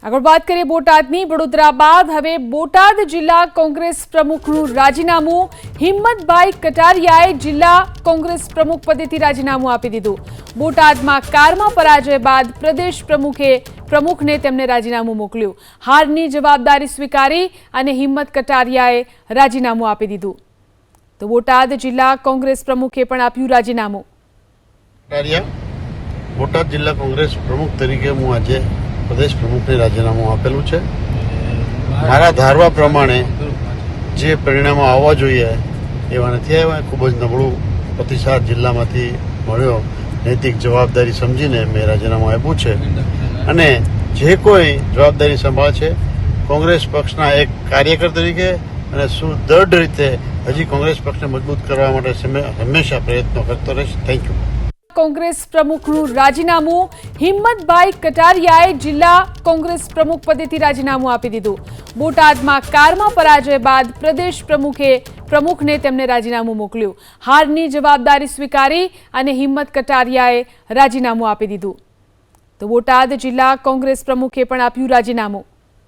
આગળ વાત કરીએ બોટાદની। વડોદરા બાદ હવે બોટાદ જિલ્લા કોંગ્રેસ પ્રમુખનું રાજીનામું। હિંમતભાઈ કટારિયાએ જિલ્લા કોંગ્રેસ પ્રમુખ પદેથી રાજીનામું આપી દીધું। બોટાદમાં કારમાં પરાજય બાદ પ્રદેશ પ્રમુખને તેમને રાજીનામું મોકલ્યું। હારની જવાબદારી સ્વીકારી અને હિંમત કટારિયાએ રાજીનામું આપી દીધું। તો બોટાદ જિલ્લા કોંગ્રેસ પ્રમુખે પણ આપ્યું રાજીનામું। બોટાદ જિલ્લા કોંગ્રેસ પ્રમુખ તરીકે હું આજે પ્રદેશ પ્રમુખને રાજીનામું આપેલું છે। મારા ધારવા પ્રમાણે જે પરિણામો આવવા જોઈએ એવા નથી આવ્યા। ખૂબ જ નબળું પ્રતિસાદ જિલ્લામાંથી મળ્યો। નૈતિક જવાબદારી સમજીને મેં રાજીનામું આપ્યું છે અને જે કોઈ જવાબદારી સંભાળશે કોંગ્રેસ પક્ષના એક કાર્યકર તરીકે અને સુદૃઢ રીતે હજી કોંગ્રેસ પક્ષને મજબૂત કરવા માટે હંમેશા પ્રયત્નો કરતો રહીશ। Thank you. કોંગ્રેસ પ્રમુખનું રાજીનામું। હિંમતભાઈ કટારિયાએ જિલ્લા કોંગ્રેસ પ્રમુખ પદેથી રાજીનામું આપી દીધું। બોટાદમાં કારમાં પરાજય બાદ પ્રદેશ પ્રમુખને તેમને રાજીનામું મોકલ્યું। હારની જવાબદારી સ્વીકારી અને હિંમત કટારિયાએ રાજીનામું આપી દીધું। તો બોટાદ જિલ્લા કોંગ્રેસ પ્રમુખે પણ આપ્યું રાજીનામું।